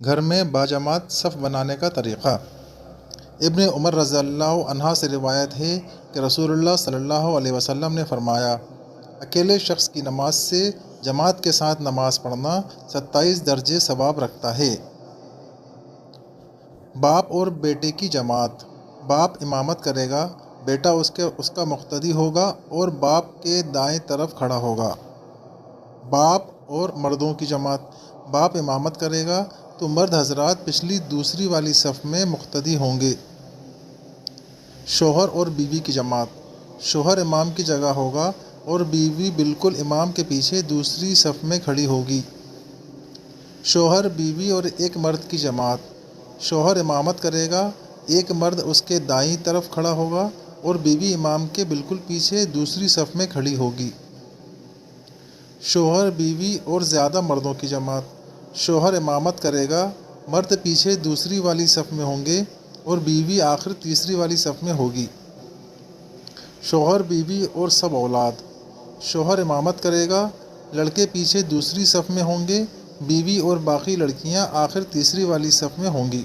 گھر میں باجماعت صف بنانے کا طریقہ۔ ابن عمر رضی اللہ عنہ سے روایت ہے کہ رسول اللہ صلی اللہ علیہ وسلم نے فرمایا، اکیلے شخص کی نماز سے جماعت کے ساتھ نماز پڑھنا 27 درجے ثواب رکھتا ہے۔ باپ اور بیٹے کی جماعت۔ باپ امامت کرے گا، بیٹا اس کا مقتدی ہوگا اور باپ کے دائیں طرف کھڑا ہوگا۔ باپ اور مردوں کی جماعت۔ باپ امامت کرے گا تو مرد حضرات پچھلی دوسری والی صف میں مقتدی ہوں گے۔ شوہر اور بیوی کی جماعت۔ شوہر امام کی جگہ ہوگا اور بیوی بالکل امام کے پیچھے دوسری صف میں کھڑی ہوگی۔ شوہر، بیوی اور ایک مرد کی جماعت۔ شوہر امامت کرے گا، ایک مرد اس کے دائیں طرف کھڑا ہوگا اور بیوی امام کے بالکل پیچھے دوسری صف میں کھڑی ہوگی۔ شوہر، بیوی اور زیادہ مردوں کی جماعت۔ شوہر امامت کرے گا، مرد پیچھے دوسری والی صف میں ہوں گے اور بیوی آخر تیسری والی صف میں ہوگی۔ شوہر، بیوی اور سب اولاد۔ شوہر امامت کرے گا، لڑکے پیچھے دوسری صف میں ہوں گے، بیوی اور باقی لڑکیاں آخر تیسری والی صف میں ہوں گی۔